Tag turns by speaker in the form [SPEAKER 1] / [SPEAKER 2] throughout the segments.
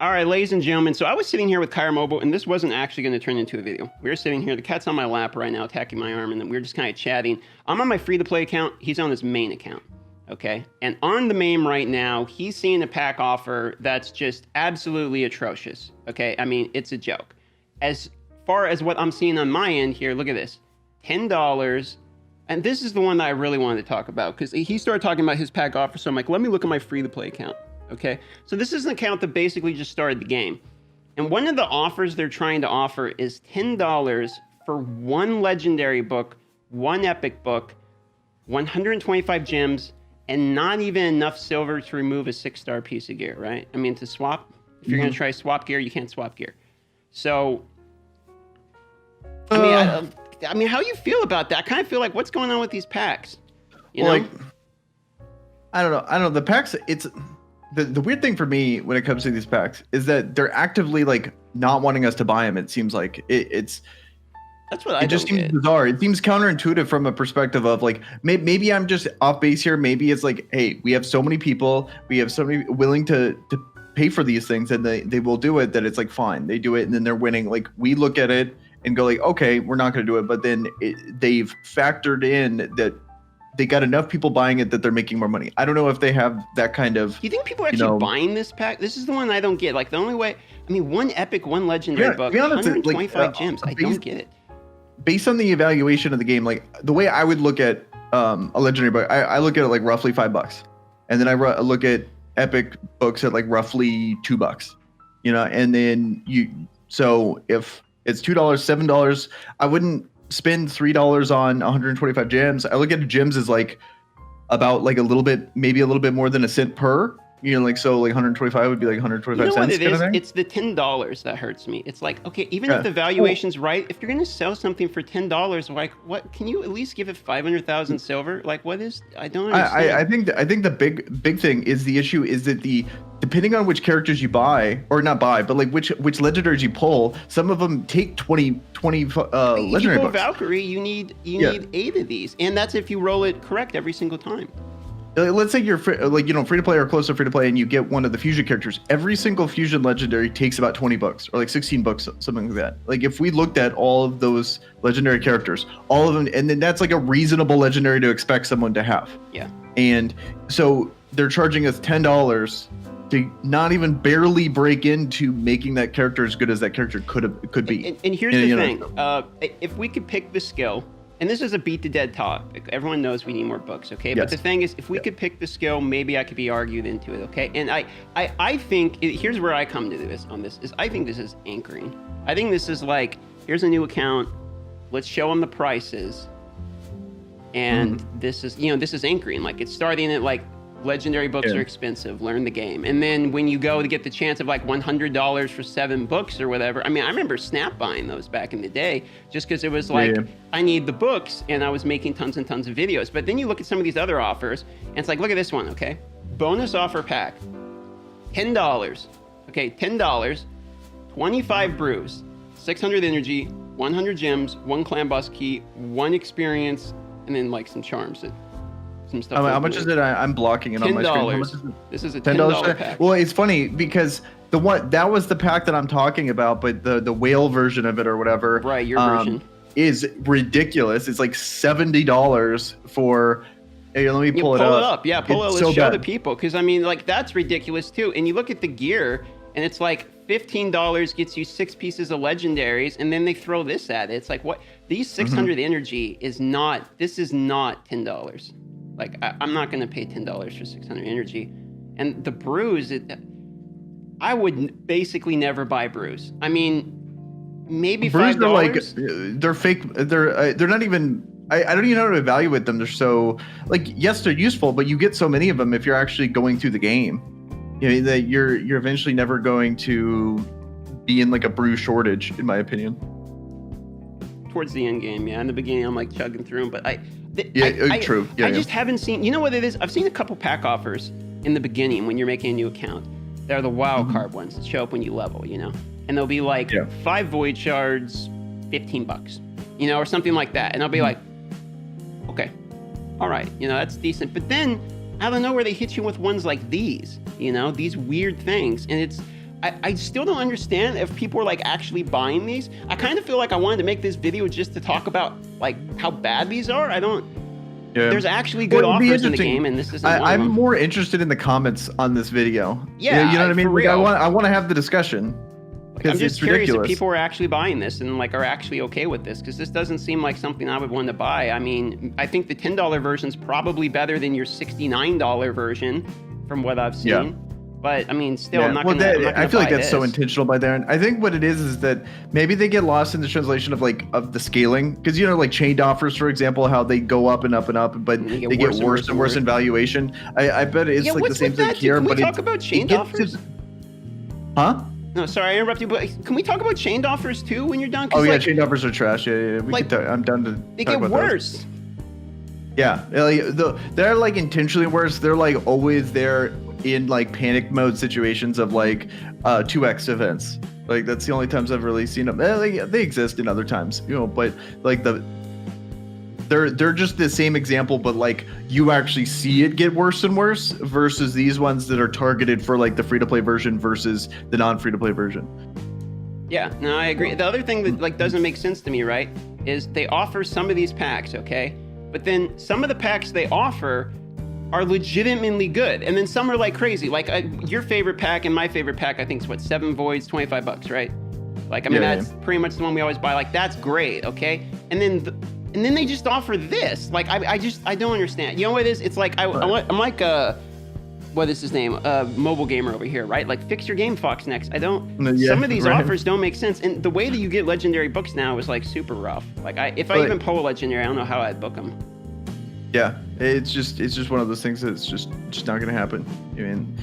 [SPEAKER 1] All right, ladies and gentlemen. So I was sitting here with Kyra Mobile, and this wasn't actually going to turn into a video. We were sitting here. The cat's on my lap right now, attacking my arm, and then we were just kind of chatting. I'm on my free-to-play account. He's on his main account. Okay. And on the main right now, he's seeing a pack offer that's just absolutely atrocious. Okay. I mean, it's a joke. As far as what I'm seeing on my end here, look at this. $10. And this is the one that I really wanted to talk about because he started talking about his pack offer. So I'm like, let me look at my free-to-play account. Okay. So this is an account that basically just started the game. And one of the offers they're trying to offer is $10 for one legendary book, one epic book, 125 gems, and not even enough silver to remove a 6-star piece of gear, right? I mean, to swap, if you're going to try swap gear, you can't swap gear. So, I mean, how do you feel about that? I kind of feel like, what's going on with these packs? You know?
[SPEAKER 2] Like, I don't know. The packs, it's the weird thing for me when it comes to these packs is that they're actively like not wanting us to buy them. It seems like it's.
[SPEAKER 1] That's what I
[SPEAKER 2] It just seems bizarre. It seems counterintuitive from a perspective of like, maybe I'm just off base here. Maybe it's like, hey, we have so many people, we have so many willing to pay for these things, and they will do it. That it's like, fine, they do it, and then they're winning. Like, we look at it and go like, okay, we're not going to do it. But then they've factored in that they got enough people buying it that they're making more money. I don't know if they have that kind of.
[SPEAKER 1] Do you think people are actually buying this pack? This is the one I don't get. Like, the only way, I mean, one epic, one legendary book, honest, 125 gems. I don't get it.
[SPEAKER 2] Based on the evaluation of the game, like the way I would look at a legendary book, I look at it like roughly $5, and then I look at epic books at like roughly $2, you know. And then so if it's $2, $7, I wouldn't spend $3 on 125 gems. I look at gems as like about like a little bit, maybe a little bit more than a cent per. You know, like, so like 125 would be like 125 cents.
[SPEAKER 1] What it is? It's the $10 that hurts me. It's like, okay, even if the valuation's right, if you're going to sell something for $10, like, what can you at least give it 500,000 silver? Like, what is? I don't understand.
[SPEAKER 2] I think the big thing is the issue is that depending on which characters you buy, or not buy, but like which legendaries you pull, some of them take 20 legendary books.
[SPEAKER 1] Valkyrie, you need 8 of these, and that's if you roll it correct every single time.
[SPEAKER 2] Let's say you're free to play or close to free to play, and you get one of the fusion characters. Every single fusion legendary takes about 20 books, or like 16 books, something like that. Like, if we looked at all of those legendary characters, all of them, and then that's like a reasonable legendary to expect someone to have.
[SPEAKER 1] Yeah.
[SPEAKER 2] And so they're charging us $10 to not even barely break into making that character as good as that character could be.
[SPEAKER 1] And here's the thing: if we could pick the skill. And this is a beat to dead topic. Everyone knows we need more books, okay? Yes. But the thing is, if we could pick the skill, maybe I could be argued into it, okay? And I think, here's where I come to this on this, is I think this is anchoring. I think this is like, here's a new account, let's show them the prices. And this is anchoring. Like, it's starting at like, legendary books are expensive, learn the game. And then when you go to get the chance of like $100 for 7 books or whatever, I mean, I remember Snap buying those back in the day just because it was like, I need the books, and I was making tons and tons of videos. But then you look at some of these other offers, and it's like, look at this one, okay? Bonus offer pack, $10, okay, $10, 25 brews, 600 energy, 100 gems, 1 clan boss key, 1 experience, and then like some charms that some stuff.
[SPEAKER 2] How much is it? I'm blocking it on my screen. How much is it?
[SPEAKER 1] This is a $10 pack.
[SPEAKER 2] Well, it's funny because that was the pack that I'm talking about, but the whale version of it or whatever,
[SPEAKER 1] right? Your version
[SPEAKER 2] is ridiculous. It's like $70 for. Hey, let me pull it up.
[SPEAKER 1] Yeah, pull it. Let's show the people, because I mean, like, that's ridiculous too. And you look at the gear, and it's like $15 gets you 6 pieces of legendaries, and then they throw this at it. It's like, what? These 600 energy is not. This is not $10. Like, I'm not going to pay $10 for 600 energy. And the brews, I would basically never buy brews. I mean, maybe $5.
[SPEAKER 2] Brews are like, they're fake. They're not even, I don't even know how to evaluate them. They're so, like, yes, they're useful, but you get so many of them if you're actually going through the game. You know, that you're eventually never going to be in like a brew shortage, in my opinion.
[SPEAKER 1] Towards the end game, yeah. In the beginning, I'm like chugging through them, but
[SPEAKER 2] true.
[SPEAKER 1] I just haven't seen. You know what it is? I've seen a couple pack offers in the beginning when you're making a new account. They're the wild card ones that show up when you level, you know, and they'll be like 5 void shards, $15, you know, or something like that, and I'll be like, okay, all right, you know, that's decent. But then out of nowhere, they hit you with ones like these, you know, these weird things, and it's I still don't understand if people are like actually buying these. I kind of feel like I wanted to make this video just to talk about like how bad these are. I don't. Yeah. There's actually good offers in the game, and this isn't one of them.
[SPEAKER 2] I'm more interested in the comments on this video.
[SPEAKER 1] Yeah,
[SPEAKER 2] you know what I mean? Like, I want to have the discussion.
[SPEAKER 1] I'm just curious if people are actually buying this and like are actually okay with this, because this doesn't seem like something I would want to buy. I mean, I think the $10 version is probably better than your $69 version, from what I've seen. Yeah. But I mean, still, I'm not going to.
[SPEAKER 2] I feel like that's so intentional by Darren. I think what it is that maybe they get lost in the translation of the scaling, because you know, like chained offers, for example, how they go up and up and up, but they get worse and worse in valuation. I bet it's like the same thing here.
[SPEAKER 1] Can we
[SPEAKER 2] but
[SPEAKER 1] talk about chained offers?
[SPEAKER 2] Huh?
[SPEAKER 1] No, sorry, I interrupted you. But can we talk about chained offers too when you're done?
[SPEAKER 2] Oh yeah, like, chained offers are trash. Yeah. I'm done to.
[SPEAKER 1] They get worse.
[SPEAKER 2] Those. Yeah, like they're like intentionally worse. They're like always there in like panic mode situations of like 2x events. Like that's the only times I've really seen them. They exist in other times, you know, but like they're just the same example, but like you actually see it get worse and worse versus these ones that are targeted for like the free-to-play version versus the non-free-to-play version.
[SPEAKER 1] Yeah, no, I agree. The other thing that like doesn't make sense to me, right, is they offer some of these packs, okay? But then some of the packs they offer are legitimately good, and then some are like crazy. Like your favorite pack and my favorite pack, I think is what, 7 voids, $25, right? Like I mean, that's pretty much the one we always buy. Like that's great, okay? And then they just offer this. Like I don't understand. You know what it is? It's like I'm like what is his name? Mobile gamer over here, right? Like fix your game, Fox Next. Some of these offers don't make sense, and the way that you get legendary books now is like super rough. Like if I even pull a legendary, I don't know how I'd book them.
[SPEAKER 2] Yeah, it's just one of those things that's just not gonna happen. I mean,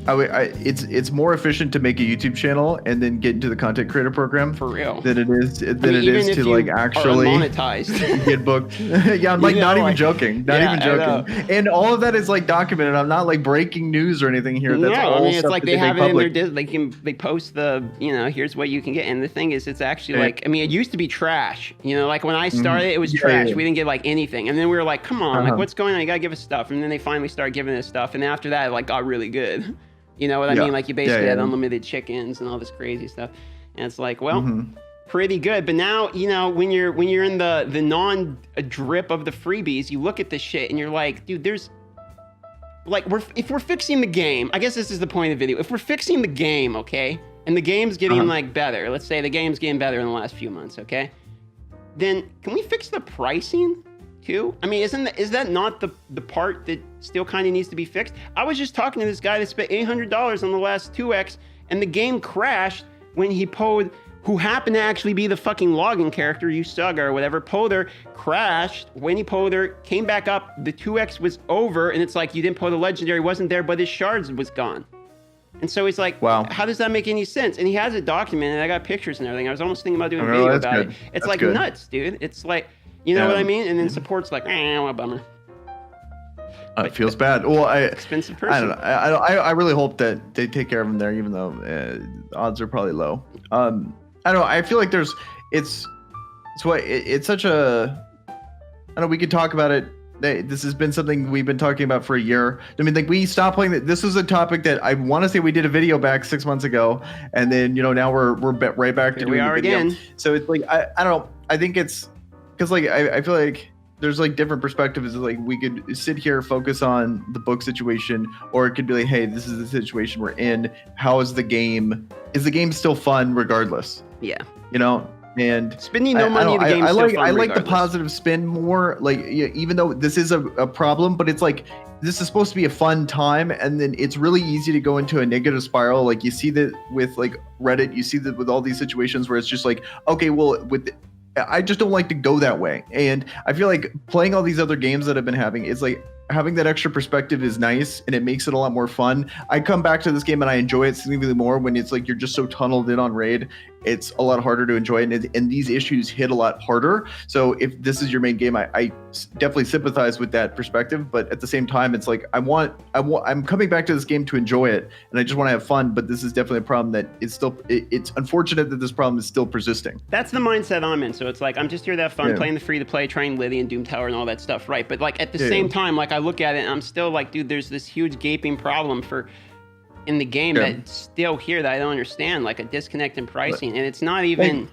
[SPEAKER 2] it's more efficient to make a YouTube channel and then get into the content creator program
[SPEAKER 1] for real
[SPEAKER 2] than it is to like actually
[SPEAKER 1] monetize
[SPEAKER 2] get booked. Yeah, I'm like not even joking. And all of that is like documented. I'm not like breaking news or anything here. That's all. I mean,
[SPEAKER 1] it's like they have it in their they post the, you know, here's what you can get. And the thing is, it's actually like, I mean, it used to be trash. You know, like when I started, it was trash. Yeah. We didn't get like anything, and then we were like, come on, like what's going on? You gotta give us stuff. And then they finally started giving us stuff, and after that, it like got really good. You know what I mean? Like you basically had unlimited chickens and all this crazy stuff. And it's like, well, pretty good. But now, you know, when you're in the non-drip of the freebies, you look at this shit and you're like, dude, there's like, if we're fixing the game, I guess this is the point of the video. If we're fixing the game, okay, and the game's getting like better, let's say the game's getting better in the last few months, okay, then can we fix the pricing too? I mean, is that not the part that still kind of needs to be fixed? I was just talking to this guy that spent $800 on the last 2x, and the game crashed when he poed, who happened to actually be the fucking login character, Usaga or whatever. Poder crashed when he Poder came back up, the 2x was over, and it's like, you didn't the legendary, wasn't there, but his shards was gone. And so he's like, wow, how does that make any sense? And he has it documented. I got pictures and everything. I was almost thinking about doing a video about it. It's like nuts, dude. It's like, you know what I mean? And then support's like, what a bummer.
[SPEAKER 2] It feels bad. Well,
[SPEAKER 1] expensive person.
[SPEAKER 2] I don't know. I really hope that they take care of him there, even though odds are probably low. I don't know. I feel like it's such a, I don't know. We could talk about it. This has been something we've been talking about for a year. I mean, like we stopped playing that. This was a topic that I want to say we did a video back 6 months ago, and then you know now we're right back to doing the video. Again. So it's like I don't know. I think it's because like I feel like there's like different perspectives. Like we could sit here, focus on the book situation, or it could be like, hey, this is the situation we're in. How is the game? Is the game still fun regardless?
[SPEAKER 1] Yeah.
[SPEAKER 2] You know. And
[SPEAKER 1] spending no money in the game.
[SPEAKER 2] I like the positive spin more. Like even though this is a problem, but it's like this is supposed to be a fun time, and then it's really easy to go into a negative spiral. Like you see that with like Reddit, you see that with all these situations where it's just like, okay, well I just don't like to go that way. And I feel like playing all these other games that I've been having is like having that extra perspective is nice, and it makes it a lot more fun. I come back to this game and I enjoy it significantly more when it's like you're just so tunneled in on raid. It's a lot harder to enjoy, and these issues hit a lot harder. So if this is your main game, I definitely sympathize with that perspective. But at the same time, it's like I'm coming back to this game to enjoy it, and I just want to have fun. But this is definitely a problem that it's still. It's unfortunate that this problem is still persisting.
[SPEAKER 1] That's the mindset I'm in. So it's like I'm just here to have fun, playing the free to play, trying Liddy and Doom Tower and all that stuff, right? But like at the same time, like I look at it, and I'm still like, dude, there's this huge gaping problem for in the game that's still here that I don't understand, like a disconnect in pricing, and it's not even.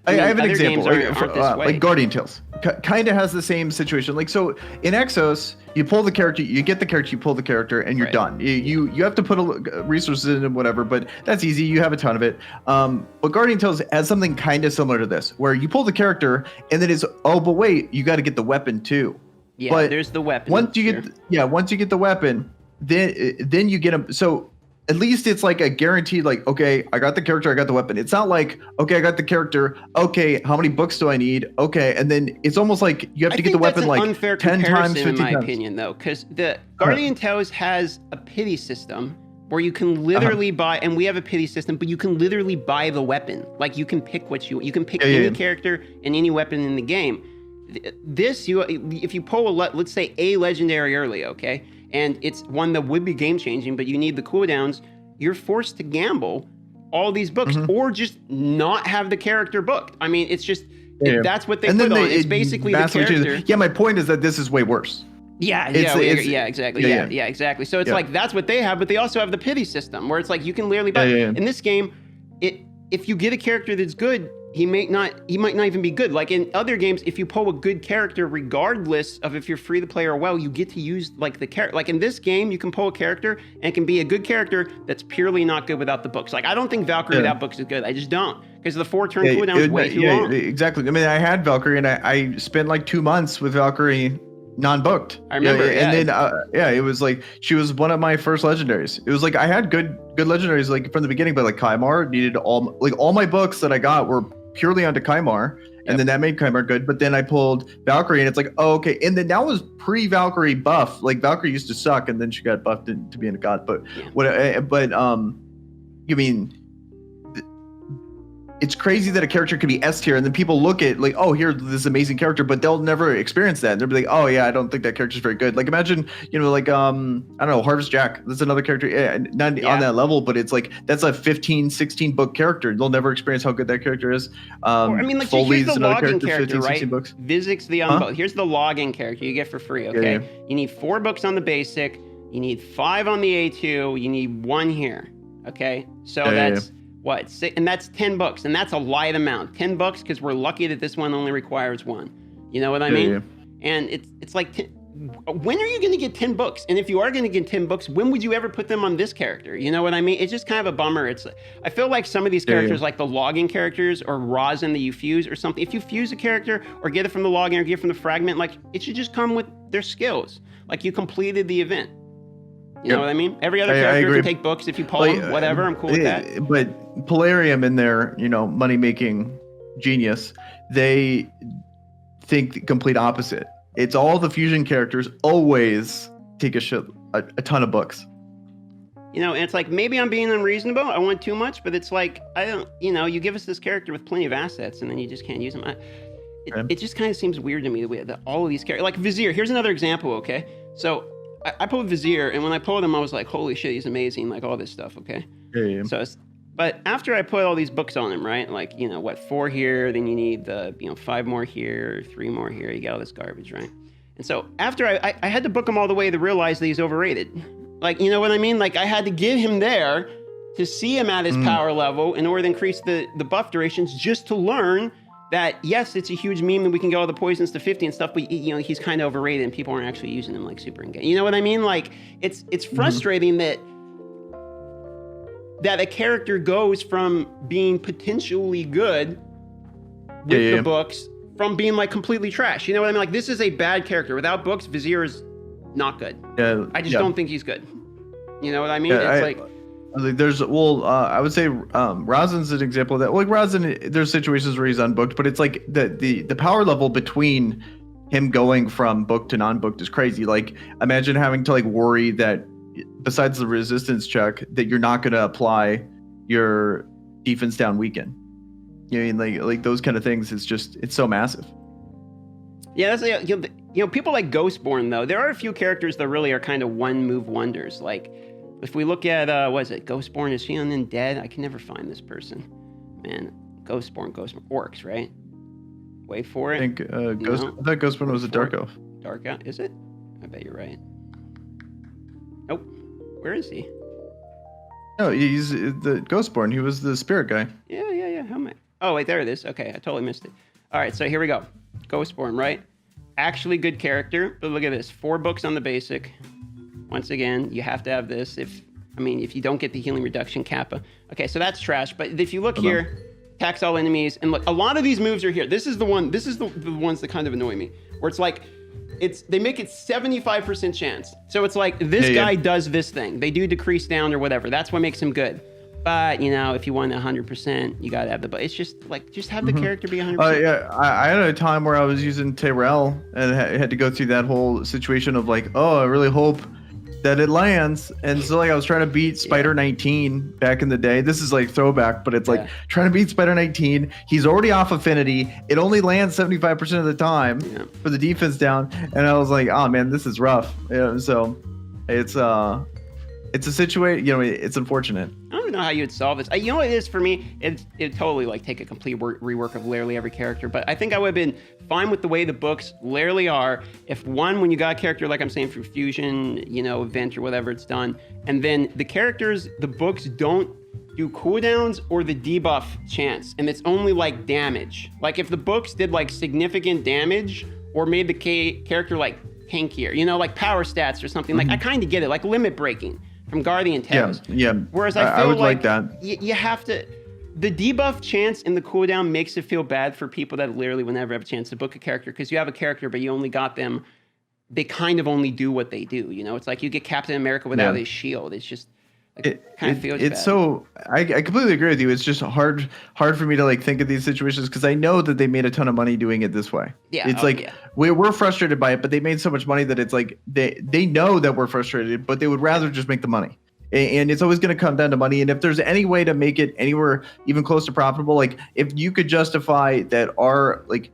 [SPEAKER 2] I have an example.
[SPEAKER 1] Aren't this way.
[SPEAKER 2] Like Guardian Tales, kind of has the same situation. Like, so in Exos, you pull the character, you get the character, you pull the character, and you're done. You have to put resources in and whatever, but that's easy. You have a ton of it. But Guardian Tales has something kind of similar to this, where you pull the character, and then it's but wait, you got to get the weapon too.
[SPEAKER 1] Yeah,
[SPEAKER 2] but
[SPEAKER 1] there's the weapon.
[SPEAKER 2] Once you get the weapon, then you get them. So at least it's like a guaranteed, like, okay, I got the character, I got the weapon. It's not like, okay, I got the character. Okay, how many books do I need? Okay, and then it's almost like you have to get the weapon like 10 times, 15 times.
[SPEAKER 1] In my opinion, though, because the Guardian Tales has a pity system where you can literally buy, and we have a pity system, but you can literally buy the weapon. Like you can pick you can pick any character and any weapon in the game. This, if you pull let's say a legendary early, okay, and it's one that would be game changing, but you need the cooldowns, you're forced to gamble all these books or just not have the character booked. I mean, it's just that's what they put on. It's basically the character.
[SPEAKER 2] Yeah, my point is that this is way worse.
[SPEAKER 1] Yeah, exactly. Yeah, exactly. So it's like that's what they have, but they also have the pity system where it's like you can literally buy. In this game, if you get a character that's good, he might not even be good. Like in other games, if you pull a good character, regardless of if you're free to play or well, you get to use like the character. Like in this game, you can pull a character and it can be a good character that's purely not good without the books. Like I don't think Valkyrie without books is good. I just don't, because the 4-turn cooldown is way too long.
[SPEAKER 2] Exactly. I mean, I had Valkyrie and I spent like 2 months with Valkyrie non-booked.
[SPEAKER 1] I remember.
[SPEAKER 2] And then it was like she was one of my first legendaries. It was like I had good legendaries like from the beginning, but like Kymar needed all my books that I got were purely onto Kymar, and then that made Kymar good. But then I pulled Valkyrie, and it's like, oh, okay. And then that was pre-Valkyrie buff. Like Valkyrie used to suck, and then she got buffed into being a god. But you mean, it's crazy that a character could be S tier, and then people look at like, oh, here's this amazing character, but they'll never experience that. And they'll be like, oh yeah, I don't think that character's very good. Like imagine, like I don't know, Harvest Jack. That's another character, not on that level, but it's like that's a 15, 16 book character. They'll never experience how good that character is.
[SPEAKER 1] I mean, like here's the logging character,
[SPEAKER 2] 15,
[SPEAKER 1] right?
[SPEAKER 2] Books.
[SPEAKER 1] Vizix the unbook. Here's the logging character you get for free. Okay, you need 4 books on the basic. You need 5 on the A2. You need 1 here. Okay, so that's. What? And that's 10 books, and that's a light amount. 10 books because we're lucky that this one only requires 1. You know what I mean? Yeah. And it's like, when are you going to get 10 books? And if you are going to get 10 books, when would you ever put them on this character? You know what I mean? It's just kind of a bummer. I feel like some of these characters, like the logging characters or rosin that you fuse or something, if you fuse a character or get it from the logging or get it from the fragment, like it should just come with their skills. Like you completed the event. You know what I mean? Every other character can take books if you pull them, whatever. I'm cool with that.
[SPEAKER 2] But Polarium in their, money-making genius, they think the complete opposite. It's all the fusion characters always take a ton of books.
[SPEAKER 1] And it's like, maybe I'm being unreasonable. I want too much, but it's like, I don't, you give us this character with plenty of assets and then you just can't use them. It just kind of seems weird to me that all of these characters, like Vizier, here's another example, okay? So I pulled Vizier, and when I pulled him, I was like, holy shit, he's amazing, like all this stuff, okay?
[SPEAKER 2] Yeah.
[SPEAKER 1] So, but after I put all these books on him, right? Like, 4 here, then you need the, 5 more here, 3 more here, you get all this garbage, right? And so after I had to book him all the way to realize that he's overrated. Like, you know what I mean? Like, I had to get him there to see him at his power level in order to increase the buff durations just to learn that, yes, it's a huge meme that we can get all the poisons to 50 and stuff, but he's kind of overrated and people aren't actually using him like super in game. You know what I mean? Like it's frustrating that a character goes from being potentially good with the books from being like completely trash. You know what I mean? Like this is a bad character. Without books, Vizier is not good.
[SPEAKER 2] Yeah.
[SPEAKER 1] I just don't think he's good. You know what I mean?
[SPEAKER 2] There's I would say Rosin's an example of that. Like Rosin, there's situations where he's unbooked, but it's like the power level between him going from booked to non-booked is crazy. Like imagine having to like worry that besides the resistance check that you're not going to apply your defense down weaken. You know, like those kind of things. It's so massive.
[SPEAKER 1] Yeah, that's people like Ghostborn though. There are a few characters that really are kind of one move wonders. Like if we look at Ghostborn, is he undead? I can never find this person. Man, Ghostborn, Orcs, right? Wait for it.
[SPEAKER 2] I think I thought Ghostborn was a Dark Elf.
[SPEAKER 1] Dark Elf, is it? I bet you're right. Nope. Where is he?
[SPEAKER 2] No, he's the Ghostborn. He was the spirit guy.
[SPEAKER 1] Yeah. How am I? Oh, wait, there it is. Okay, I totally missed it. All right, so here we go. Ghostborn, right? Actually good character, but look at this. 4 books on the basic. Once again, you have to have this if you don't get the healing reduction kappa. Okay, so that's trash. But if you look here, attacks all enemies, and look, a lot of these moves are here. This is the ones that kind of annoy me, where it's like, they make it 75% chance. So it's like, this guy does this thing. They do decrease down or whatever. That's what makes him good. But, if you want 100%, you got to have the... It's just, like, just have the character be 100%.
[SPEAKER 2] Yeah, I had a time where I was using Tyrell and had to go through that whole situation of, like, oh, I really hope that it lands. And so, like, I was trying to beat Spider 19 back in the day. This is, like, throwback, but it's, like, trying to beat Spider 19. He's already off Affinity. It only lands 75% of the time for the defense down. And I was like, oh, man, this is rough. So it's a situation, it's unfortunate.
[SPEAKER 1] I don't know how you would solve this. You know what it is for me? It'd totally like take a complete rework of literally every character. But I think I would have been fine with the way the books literally are. If when you got a character, like I'm saying, through fusion, event or whatever it's done, and then the books don't do cooldowns or the debuff chance, and it's only like damage. Like if the books did like significant damage or made the character like tankier, like power stats or something. Like I kind of get it, like limit breaking from Guardian Tales.
[SPEAKER 2] Yeah.
[SPEAKER 1] Whereas I feel
[SPEAKER 2] like that.
[SPEAKER 1] You have to. The debuff chance in the cooldown makes it feel bad for people that literally will never have a chance to book a character, because you have a character, but you only got them. They kind of only do what they do. It's like you get Captain America without his shield. It's just. Like, it kind of feels bad.
[SPEAKER 2] So I completely agree with you. It's just hard for me to like think of these situations because I know that they made a ton of money doing it this way.
[SPEAKER 1] Yeah,
[SPEAKER 2] it's we're frustrated by it, but they made so much money that it's like they know that we're frustrated, but they would rather just make the money. And it's always going to come down to money. And if there's any way to make it anywhere even close to profitable, like if you could justify that our like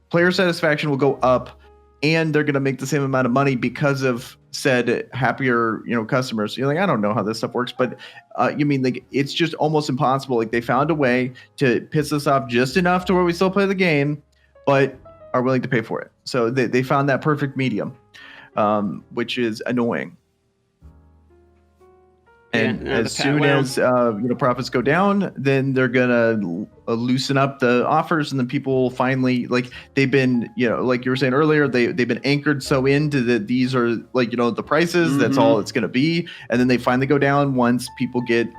[SPEAKER 2] player satisfaction will go up and they're going to make the same amount of money because of said happier, customers. You're like, I don't know how this stuff works, but you mean like it's just almost impossible. Like they found a way to piss us off just enough to where we still play the game, but are willing to pay for it. So they found that perfect medium, which is annoying. And as soon as profits go down, then they're gonna loosen up the offers, and then people will finally like they've been like you were saying earlier, they've been anchored so into that these are like the prices. That's all it's gonna be, and then they finally go down once people get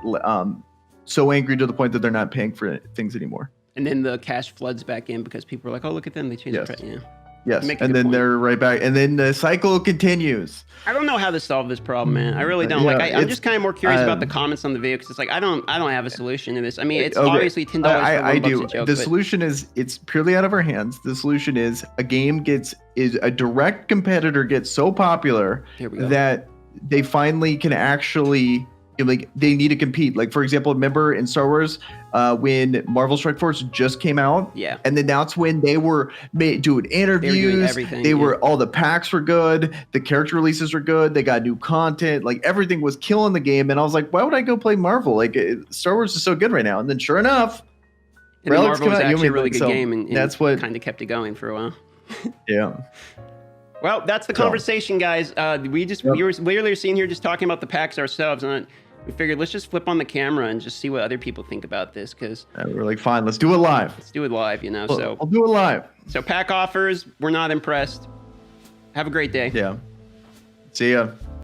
[SPEAKER 2] so angry to the point that they're not paying for things anymore.
[SPEAKER 1] And then the cash floods back in because people are like, oh, look at them, they changed the price. Yeah.
[SPEAKER 2] Yes, and then they're right back, and then the cycle continues.
[SPEAKER 1] I don't know how to solve this problem, man. I really don't. I'm just kind of more curious about the comments on the video because it's like I don't have a solution to this. I mean, it's obviously $10 for $1 a joke.
[SPEAKER 2] The solution is it's purely out of our hands. The solution is a game is a direct competitor gets so popular that they finally can actually. Like they need to compete. Like for example, remember in Star Wars when Marvel Strike Force just came out?
[SPEAKER 1] Yeah.
[SPEAKER 2] And then that's when they were doing interviews. They were all the packs were good. The character releases were good. They got new content. Like everything was killing the game. And I was like, why would I go play Marvel? Like Star Wars is so good right now. And then sure enough,
[SPEAKER 1] Marvel was actually a really good game, and
[SPEAKER 2] that's what
[SPEAKER 1] kind of kept it going for a while.
[SPEAKER 2] Yeah.
[SPEAKER 1] Well, that's the conversation, guys. We were literally sitting here just talking about the packs ourselves, and we figured let's just flip on the camera and just see what other people think about this, because
[SPEAKER 2] we're like, fine, let's do it live.
[SPEAKER 1] Let's do it live,
[SPEAKER 2] So I'll do it live.
[SPEAKER 1] So pack offers, we're not impressed. Have a great day.
[SPEAKER 2] Yeah. See ya.